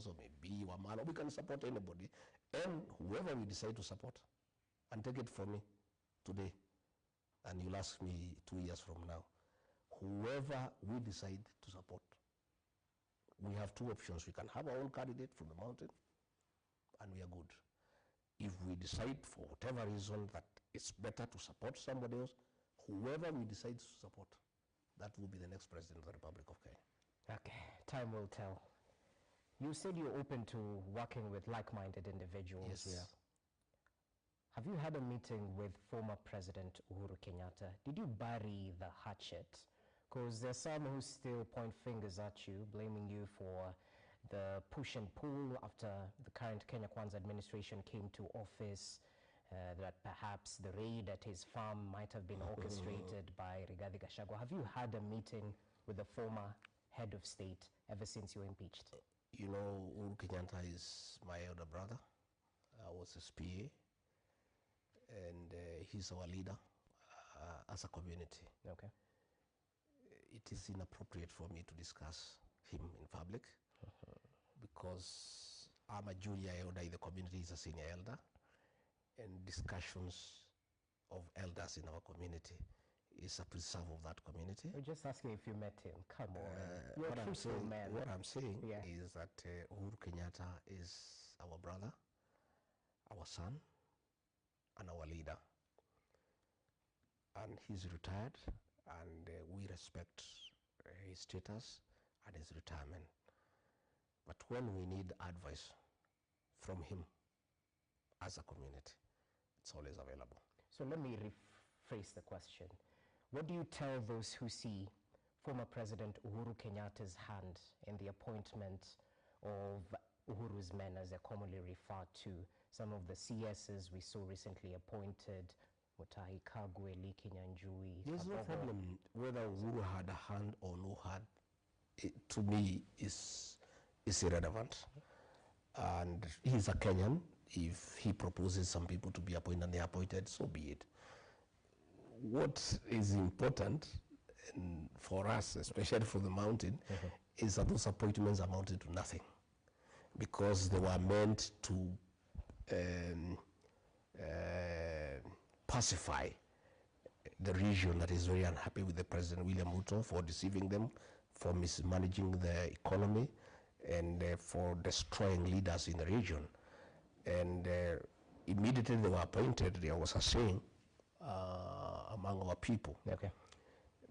Kalonzo, maybe Wamalo. We can support anybody. And whoever we decide to support. And take it from me today. And you'll ask me 2 years from now. Whoever we decide to support. We have two options. We can have our own candidate from the mountain. And we are good. If we decide for whatever reason that it's better to support somebody else, whoever we decide to support, that will be the next president of the Republic of Kenya. Okay, time will tell. You said you're open to working with like-minded individuals. Yes. Yeah. Have you had a meeting with former President Uhuru Kenyatta? Did you bury the hatchet? Because there's some who still point fingers at you, blaming you for the push and pull after the current Kenya Kwanza administration came to office, that perhaps the raid at his farm might have been orchestrated by Rigathi Gachagua. Have you had a meeting with the former head of state ever since you were impeached? You know, Uhuru Kenyatta is my elder brother. I was his PA. And he's our leader as a community. Okay. It is inappropriate for me to discuss him in public because I'm a junior elder in the community, he's a senior elder, and discussions of elders in our community is a preserve of that community. We're just asking if you met him. Come on. You're a truthful man. What I'm saying Yeah. is that Uhuru Kenyatta is our brother, our son, and our leader. And he's retired, and we respect his status and his retirement. But when we need advice from him as a community, it's always available. So let me rephrase the question. What do you tell those who see former President Uhuru Kenyatta's hand in the appointment of Uhuru's men, as they're commonly referred to? Some of the CSs we saw recently appointed, Mutahi Kagwe, Liki Nyanjui. There's no problem whether Uhuru had a hand or no hand. It, to me, is irrelevant. And he's a Kenyan. If he proposes some people to be appointed and they are appointed, so be it. What is important for us, especially for the mountain, is that those appointments amounted to nothing, because they were meant to pacify the region that is very unhappy with the President William Ruto for deceiving them, for mismanaging the economy, and for destroying leaders in the region. And immediately they were appointed, there was a saying among our people,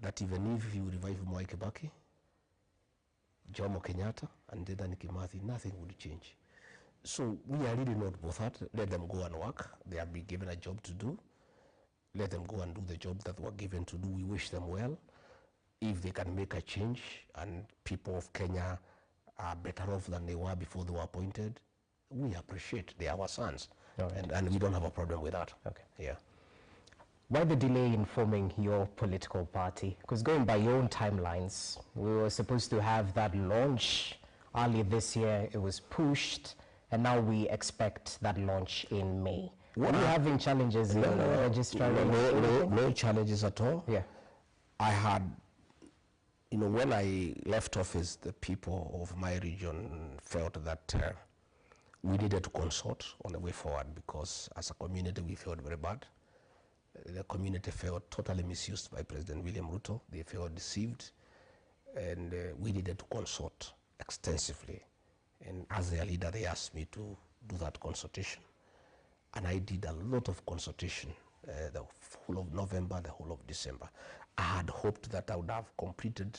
that even if you revive Mwai Kibaki, Jomo Kenyatta, and Dedan Kimathi, nothing would change. So we are really not bothered. Let them go and work. They have been given a job to do. Let them go and do the job that they were given to do. We wish them well. If they can make a change and people of Kenya are better off than they were before they were appointed, we appreciate. They are our sons. Right. And we don't have a problem with that. Okay. Yeah. Why the delay in forming your political party? Because going by your own timelines, we were supposed to have that launch early this year. It was pushed, and now we expect that launch in May. Are you having challenges in registering? No challenges at all. Yeah. I had, you know, when I left office, the people of my region felt that we needed to consult on the way forward, because as a community we felt very bad. The community felt totally misused by President William Ruto. They felt deceived, and we needed to consult extensively. And as their leader, they asked me to do that consultation. And I did a lot of consultation, the whole of November, the whole of December. I had hoped that I would have completed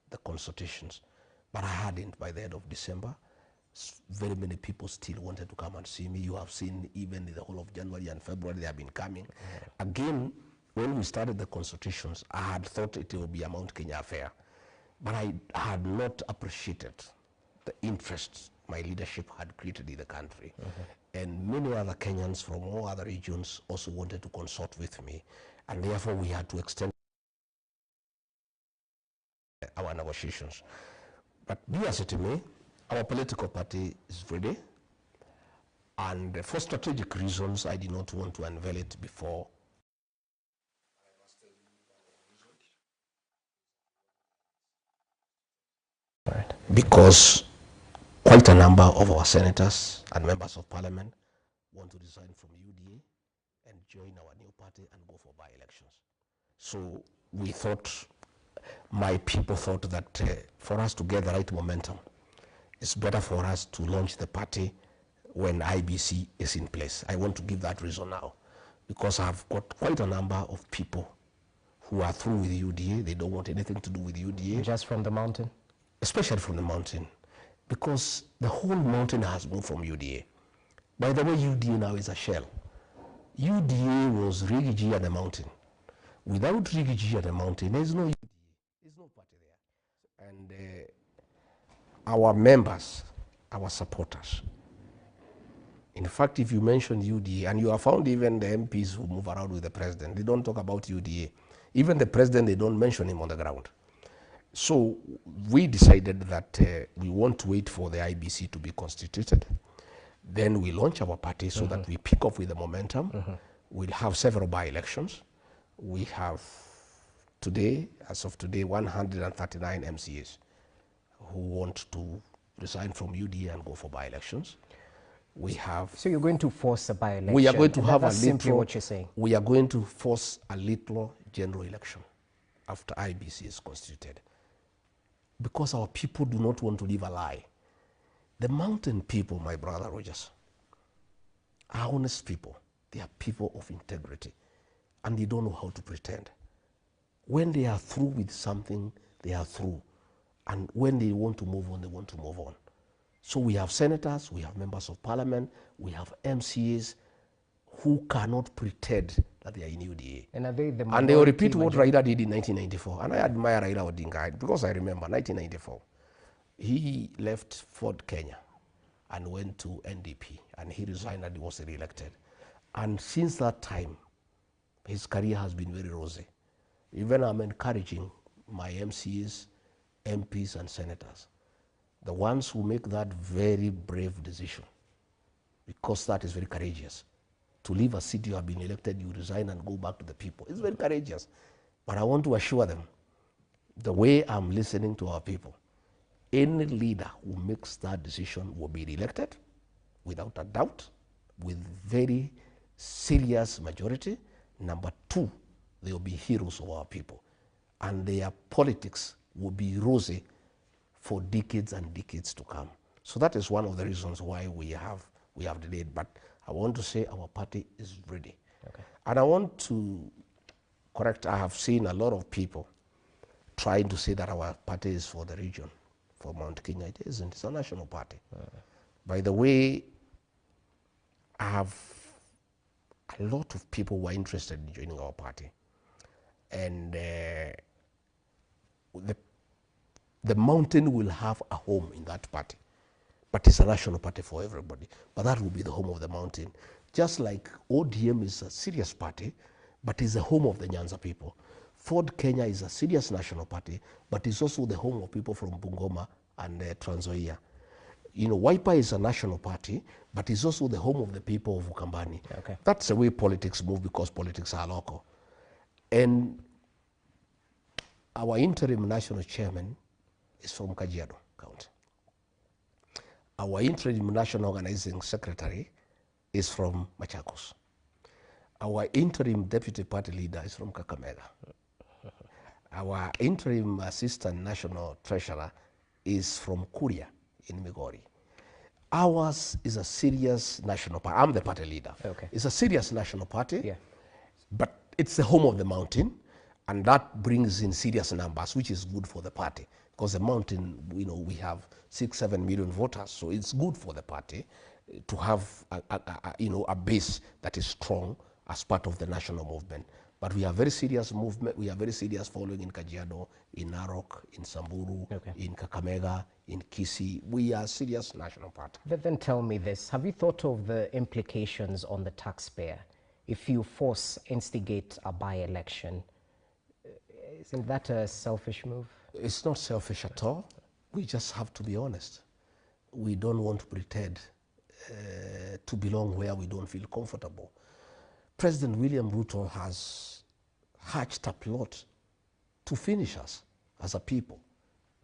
the consultations, but I hadn't by the end of December. Very many people still wanted to come and see me. You have seen even in the whole of January and February, they have been coming. Again, when we started the consultations, I had thought it would be a Mount Kenya affair, but I had not appreciated the interest my leadership had created in the country. And many other Kenyans from all other regions also wanted to consult with me, and therefore we had to extend our negotiations. But be as it may, our political party is ready, and for strategic reasons, I did not want to unveil it before. Because quite a number of our senators and members of parliament want to resign from UDA and join our new party and go for by-elections. So we thought, my people thought that for us to get the right momentum, it's better for us to launch the party when IBC is in place. I want to give that reason now, because I've got quite a number of people who are through with UDA. They don't want anything to do with UDA. Just from the mountain? Especially from the mountain, because the whole mountain has moved from UDA. By the way, UDA now is a shell. UDA was Rigiji at the mountain. Without Rigiji at the mountain, there's no UDA. There's no party there. And our members, our supporters, in fact, if you mention UDA, and you have found even the MPs who move around with the president, they don't talk about UDA. Even the president, they don't mention him on the ground. So we decided that we want to wait for the IBC to be constituted. Then we launch our party so that we pick up with the momentum. We'll have several by-elections. We have today, as of today, 139 MCAs who want to resign from UDA and go for by-elections. We have. So you're going to force a by-election? We are going to have a simply what you're saying. We are going to force a little general election after IBC is constituted, because our people do not want to live a lie. The mountain people, my brother Rogers, are honest people. They are people of integrity, and they don't know how to pretend. When they are through with something, they are through. And when they want to move on, they want to move on. So we have senators, we have members of parliament, we have MCAs who cannot pretend that they are in UDA. And are they the and they will repeat what Raila did in 1994. And I admire Raila Odinga because I remember 1994. He left Ford Kenya and went to NDP, and he resigned and he was re-elected. And since that time, his career has been very rosy. Even I'm encouraging my MCAs, MPs, and senators, the ones who make that very brave decision, because that is very courageous. To leave a seat you have been elected, you resign and go back to the people. It's very courageous. But I want to assure them, the way I'm listening to our people, any leader who makes that decision will be elected without a doubt, with very serious majority. Number two, they will be heroes of our people. And their politics will be rosy for decades and decades to come. So that is one of the reasons why we have delayed. But I want to say our party is ready. Okay. And I want to correct, I have seen a lot of people trying to say that our party is for the region, for Mount Kenya. It isn't, it's a national party. By the way, I have a lot of people who are interested in joining our party. And the mountain will have a home in that party, but it's a national party for everybody. But that will be the home of the mountain. Just like ODM is a serious party, but is the home of the Nyanza people. Ford Kenya is a serious national party, but is also the home of people from Bungoma and Trans Nzoia. You know, Wiper is a national party, but is also the home of the people of Ukambani. Okay. That's the way politics move, because politics are local. And our interim national chairman is from Kajiado County. Our interim national organizing secretary is from Machakos. Our interim deputy party leader is from Kakamega. Our interim assistant national treasurer is from Kuria in Migori. Ours is a serious national party. I'm the party leader. Okay. It's a serious national party, yeah, but it's the home of the mountain, and that brings in serious numbers, which is good for the party. Because the mountain, you know, we have 6-7 million voters, so it's good for the party to have a base that is strong as part of the national movement. But we have very serious movement. We have very serious following in Kajiado, in Narok, in Samburu, okay, in Kakamega, in Kisii. We are a serious national party. But then tell me this: have you thought of the implications on the taxpayer if you instigate a by-election? Isn't that a selfish move? It's not selfish at all. We just have to be honest. We don't want to pretend to belong where we don't feel comfortable. President William Ruto has hatched a plot to finish us as a people,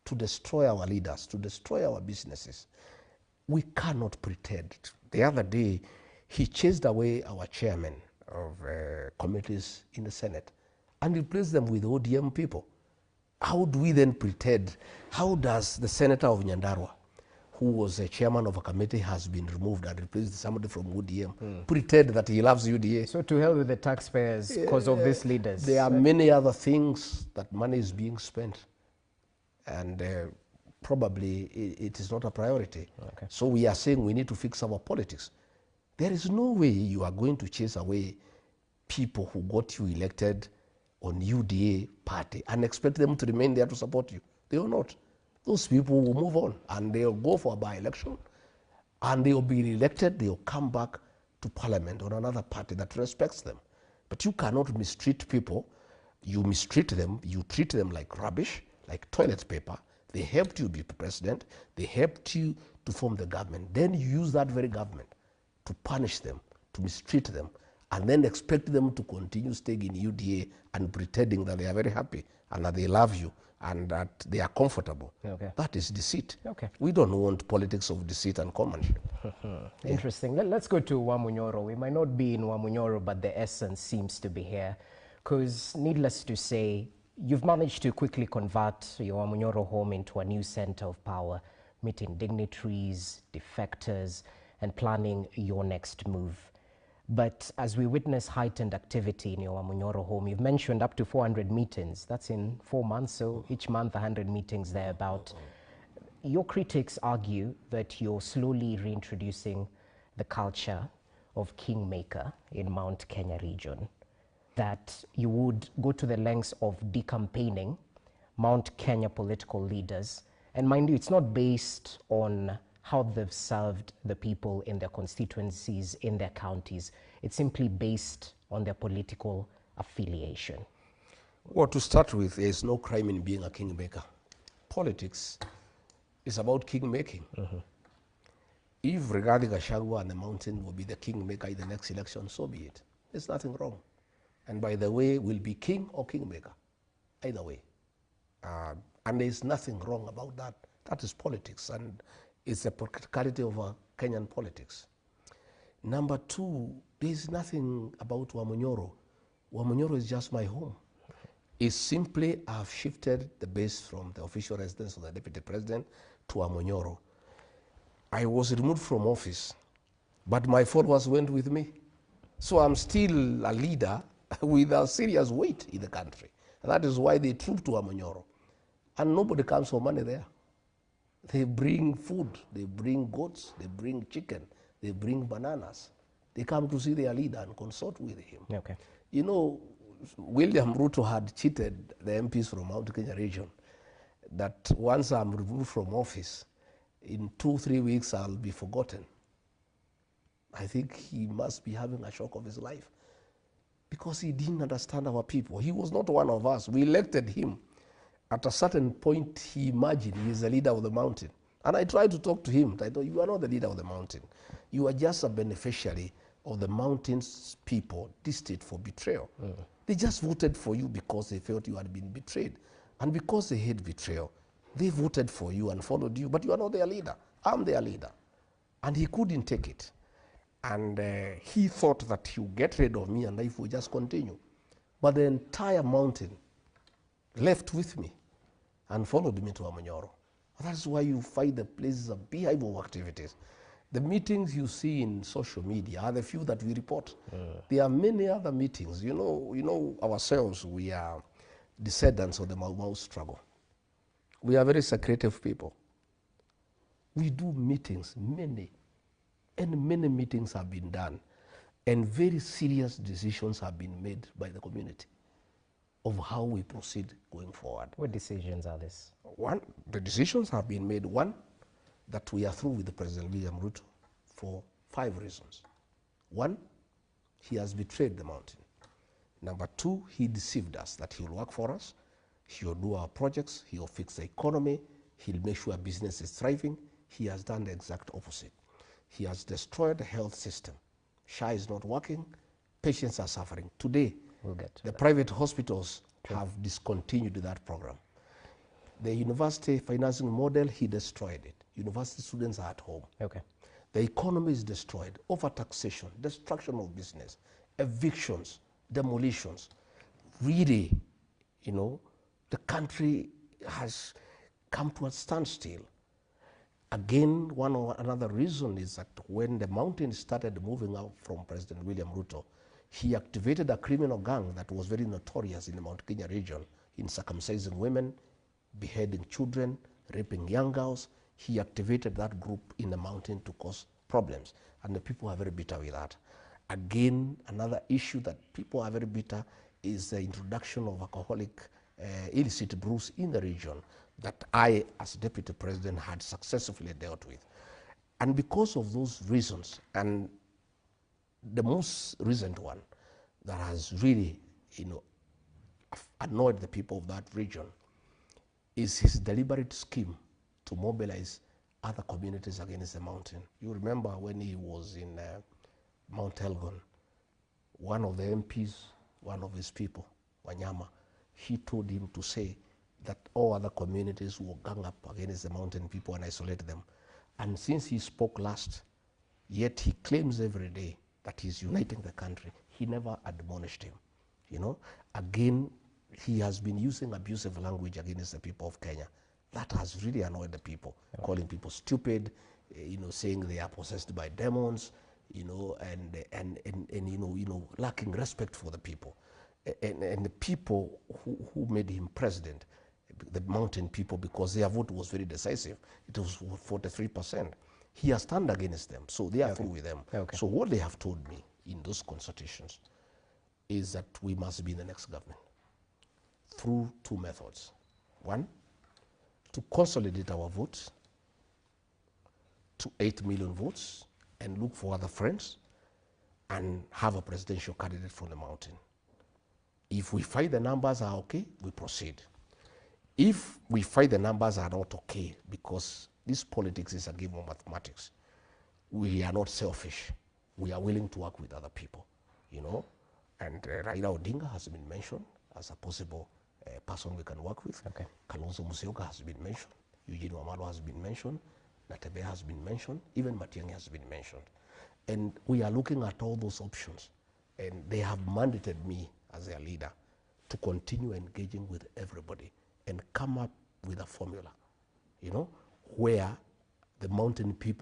to destroy our leaders, to destroy our businesses. We cannot pretend. The other day, he chased away our chairman of committees in the Senate and replaced them with ODM people. How do we then pretend? How does the senator of Nyandarua, who was a chairman of a committee, has been removed and replaced somebody from UDM, pretend that he loves UDA? So to hell with the taxpayers because of these leaders. There are many other things that money is being spent, and probably it is not a priority. Okay. So we are saying we need to fix our politics. There is no way you are going to chase away people who got you elected on UDA party and expect them to remain there to support you. They will not. Those people will move on and they'll go for a by-election and they'll be elected, they'll come back to parliament on another party that respects them. But you cannot mistreat people. You mistreat them, you treat them like rubbish, like toilet paper. They helped you be president, they helped you to form the government. Then you use that very government to punish them, to mistreat them, and then expect them to continue staying in UDA and pretending that they are very happy and that they love you and that they are comfortable. Okay. That is deceit. Okay. We don't want politics of deceit and commanship. Interesting. Let's go to Wamunyoro. We might not be in Wamunyoro, but the essence seems to be here. Because needless to say, you've managed to quickly convert your Wamunyoro home into a new center of power, meeting dignitaries, defectors, and planning your next move. But as we witness heightened activity in your Wamunyoro home, you've mentioned up to 400 meetings. That's in 4 months, so each month 100 meetings thereabout. Your critics argue that you're slowly reintroducing the culture of kingmaker in Mount Kenya region, that you would go to the lengths of decampaigning Mount Kenya political leaders. And mind you, it's not based on how they've served the people in their constituencies, in their counties. It's simply based on their political affiliation. Well, to start with, there is no crime in being a kingmaker. Politics is about kingmaking. If regarding Gachagua and the mountain will be the kingmaker in the next election, so be it. There's nothing wrong. And by the way, we'll be king or kingmaker, either way. And there's nothing wrong about that. That is politics, and it's a practicality of Kenyan politics. Number two, there's nothing about Wamunyoro. Wamunyoro is just my home. It's simply I've shifted the base from the official residence of the deputy president to Wamunyoro. I was removed from office, but my followers went with me. So I'm still a leader with a serious weight in the country. And that is why they troop to Wamunyoro. And nobody comes for money there. They bring food, they bring goats, they bring chicken, they bring bananas. They come to see their leader and consult with him. Okay. You know, William Ruto had cheated the MPs from Mount Kenya region that once I'm removed from office, in 2-3 weeks I'll be forgotten. I think he must be having a shock of his life because he didn't understand our people. He was not one of us. We elected him. At a certain point, he imagined he's the leader of the mountain. And I tried to talk to him. I thought, you are not the leader of the mountain. You are just a beneficiary of the mountain's people destined for betrayal. They just voted for you because they felt you had been betrayed. And because they hate betrayal, they voted for you and followed you. But you are not their leader. I'm their leader. And he couldn't take it. And he thought that he would get rid of me and life would just continue. But the entire mountain left with me and followed me to Wamunyoro. That's why you find the places of beehive of activities. The meetings you see in social media are the few that we report. There are many other meetings. You know ourselves, we are descendants of the Mau Mau struggle. We are very secretive people. We do meetings, many meetings have been done, and very serious decisions have been made by the community of how we proceed going forward. What decisions are this? One, the decisions have been made. One, that we are through with the President William Ruto for 5 reasons. One, he has betrayed the mountain. Number 2, he deceived us that he will work for us, he will do our projects, he will fix the economy, he'll make sure business is thriving. He has done the exact opposite. He has destroyed the health system. SHA is not working, patients are suffering. Today, the private hospitals have discontinued that program. The university financing model, he destroyed it. University students are at home. Okay. The economy is destroyed, overtaxation, destruction of business, evictions, demolitions. Really, you know, the country has come to a standstill. Again, another reason is that when the mountain started moving out from President William Ruto, he activated a criminal gang that was very notorious in the Mount Kenya region in circumcising women, beheading children, raping young girls. He activated that group in the mountain to cause problems, and the people are very bitter with that. Again, another issue that people are very bitter is the introduction of alcoholic illicit brews in the region that I, as deputy president, had successfully dealt with. And because of those reasons, and the most recent one that has really, you know, annoyed the people of that region is his deliberate scheme to mobilize other communities against the mountain. You remember when he was in Mount Elgon, one of the MPs, one of his people, Wanyama, he told him to say that all other communities will gang up against the mountain people and isolate them. And since he spoke last, yet he claims every day that he's uniting the country, he never admonished him. You know, again, he has been using abusive language against the people of Kenya. That has really annoyed the people, calling people stupid, you know, saying they are possessed by demons, you know, and you know, lacking respect for the people. And the people who made him president, the mountain people, because their vote was very decisive, it was 43%. He has turned against them, so they are through with them. So what they have told me in those consultations is that we must be in the next government through two methods. One, to consolidate our votes to 8 million votes and look for other friends and have a presidential candidate from the mountain. If we find the numbers are okay, we proceed. If we find the numbers are not okay, because this politics is a game of mathematics, we are not selfish. We are willing to work with other people, you know. And Raila Odinga has been mentioned as a possible person we can work with. Kalonzo Matiangi has been mentioned. Eugene Wamalwa has been mentioned. Natembea has been mentioned. Even Matiangi has been mentioned. And we are looking at all those options. And they have mandated me as their leader to continue engaging with everybody and come up with a formula, you know, where the mountain people